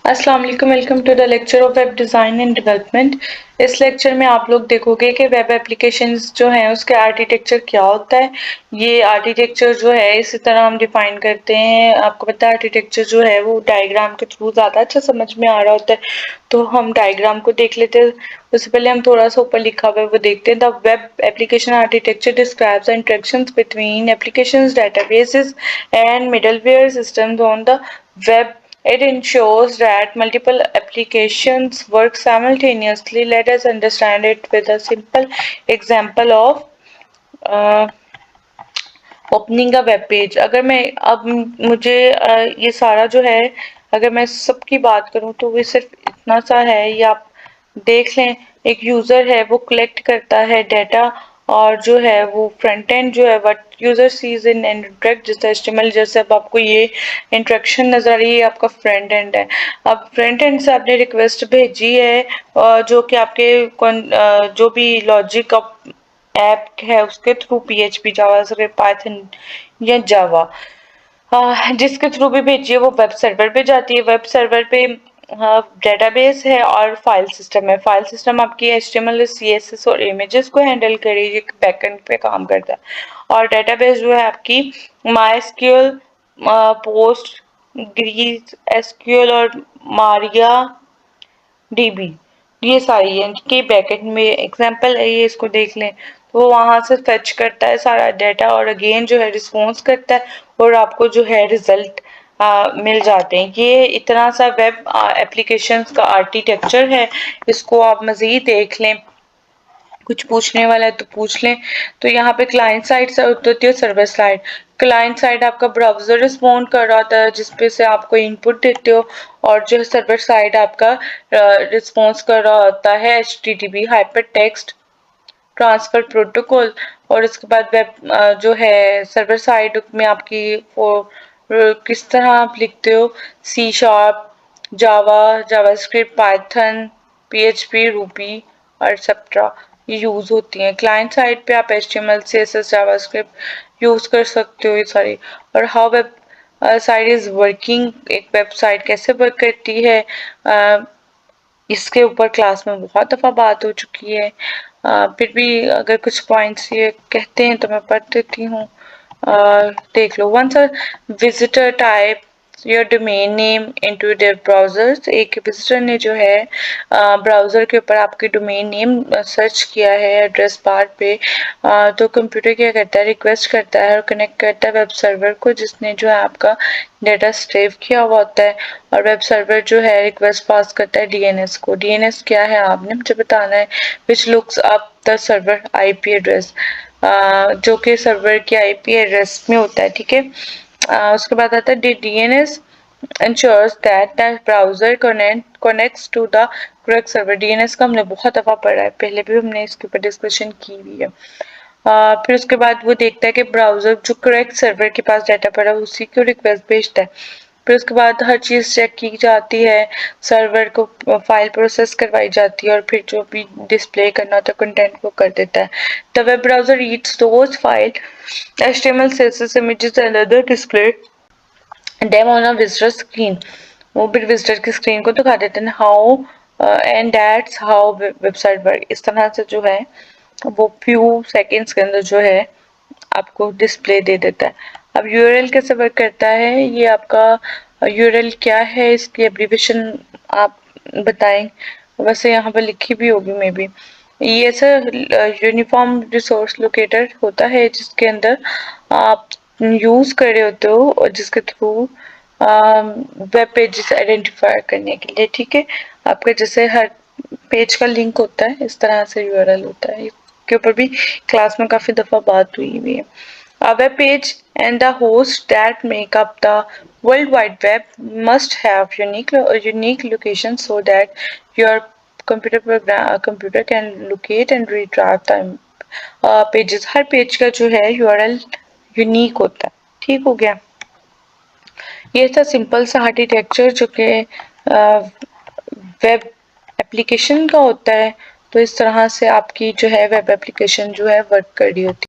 अस्सलाम वालेकुम, welcome to the lecture of web design and development. इस लेक्चर में आप लोग देखोगे कि वेब एप्लीकेशंस जो हैं उसके आर्किटेक्चर क्या होता है। ये आर्किटेक्चर जो है इसी तरह हम डिफाइन करते हैं। आपको पता है आर्किटेक्चर जो है वो डायग्राम के थ्रू ज़्यादा अच्छा समझ में आ रहा होता है, तो हम डायग्राम को देख लेते हैं। उससे पहले हम थोड़ा सा ऊपर लिखा हुआ है वो देखते हैं। The web application architecture describes the interactions between applications, databases and middleware systems on the web. It ensures that multiple applications work simultaneously. Let us understand it with a simple example of uh, opening a web page. अगर मैं अब मुझे ये सारा जो है, अगर मैं सबकी बात करूं तो वो सिर्फ इतना सा है, ये आप देख लें। एक यूजर है वो कलेक्ट करता है डाटा, और जो है वो फ्रंट एंड जो है what user sees in interact जैसे एचटीएमएल, जैसे अब आपको ये इंटरेक्शन नजर आ रही है, आपका फ्रंट एंड है। अब फ्रंट एंड से आपने रिक्वेस्ट भेजी है, जो कि आपके जो भी लॉजिक ऐप है उसके थ्रू पीएचपी, जावास्क्रिप्ट, पाइथन या जावा, जिसके थ्रू भी भेजिए वो वेब सर्वर पे जाती है। वेब सर्वर पे डेटाबेस है और फाइल सिस्टम है। फाइल सिस्टम आपकी एचटीएमएल, सीएसएस और इमेजेस को हैंडल करेगी, बैकएंड पे काम करता है। और डेटाबेस जो है आपकी माइस्क्यूएल, पोस्ट ग्रीस एसक्यूएल और मारिया डीबी, ये सारी है कि बैकएंड में एग्जांपल है ये, इसको देख लें। तो वो वहां से फेच करता है सारा डाटा और अगेन जो है रिस्पॉन्स करता है, और आपको जो है रिजल्ट मिल जाते हैं। ये इतना सा वेब एप्लीकेशंस का आर्किटेक्चर है। इसको आप मजीद देख लें, कुछ पूछने वाला है तो पूछ लें। तो यहाँ पे क्लाइंट साइड होती है, सर्वर साइड। क्लाइंट साइड आपका ब्राउजर रिस्पॉन्ड कर रहा होता है जिसपे से आपको इनपुट देते हो, और जो सर्वर साइड आपका रिस्पॉन्स कर रहा होता है HTTP hyper text transfer protocol. और उसके बाद वेब जो है सर्वर साइड में आपकी वो किस तरह आप लिखते हो, C#, जावा, जावास्क्रिप्ट, पाइथन, PHP, रूबी और एक्सेट्रा ये यूज होती हैं। क्लाइंट साइड पे आप HTML, CSS, जावास्क्रिप्ट यूज कर सकते हो ये सारी। और how web site is working, एक वेबसाइट कैसे वर्क करती है, इसके ऊपर क्लास में बहुत दफ़ा बात हो चुकी है। फिर भी अगर कुछ पॉइंट्स ये कहते हैं तो मैं पढ़ देती हूँ। देख लो। Once a visitor type your domain name into their browsers, एक विजिटर ने जो है ब्राउजर के ऊपर आपके डोमेन नेम सर्च किया है एड्रेस बार पे, तो कंप्यूटर क्या करता है, रिक्वेस्ट करता है और कनेक्ट करता है वेब सर्वर को जिसने जो है आपका डाटा सेव किया हुआ होता है। और वेब सर्वर जो है रिक्वेस्ट पास करता है डीएनएस को। डीएनएस क्या है आपने मुझे बताना है, which looks up the server IP address, जो कि सर्वर के आईपी एड्रेस में होता है। ठीक है। उसके बाद आता है DNS ensures that the browser connects to the correct server। DNS का हमने बहुत दफा पढ़ा है, पहले भी हमने इसके ऊपर डिस्कशन की हुई है। फिर उसके बाद वो देखता है कि ब्राउजर जो करेक्ट सर्वर के पास डाटा पड़ा है उसी को रिक्वेस्ट भेजता है। फिर उसके बाद हर चीज चेक की जाती है, सर्वर को फाइल प्रोसेस करवाई जाती है, और फिर जो भी डिस्प्ले करना होता है कंटेंट को कर देता है। The web browser reads those file HTML, CSS, images and other display them on a visitor screen। वो भी विजिटर की स्क्रीन को दिखा देते हैं। How and that's how website work, इस तरह से जो है वो फ्यू सेकेंड्स के अंदर जो है आपको डिस्प्ले दे देता है। अब यूआरएल कैसे वर्क करता है, ये आपका यूआरएल क्या है, इसकी एब्रीविएशन आप बताएं। वैसे यहाँ पर लिखी भी होगी मे बी। ये सर यूनिफॉर्म रिसोर्स लोकेटर होता है जिसके अंदर आप यूज कर रहे होते हो और जिसके थ्रू वेब पेजेस आइडेंटिफाई करने के लिए। ठीक है। आपका जैसे हर पेज का लिंक होता है इस तरह से यूआरएल होता है। इसके ऊपर भी क्लास में काफी दफा बात हुई हुई है। A web page and the host that make up the World Wide Web must have unique location so that your computer can locate and retrieve the pages। Her page का जो है यूआरएल यूनिक होता है। ठीक हो गया। ये था सिंपल सा आर्किटेक्चर जो कि वेब एप्लीकेशन का होता है। तो इस तरह से आपकी जो है वेब एप्लीकेशन जो है वर्क कर रही होती है।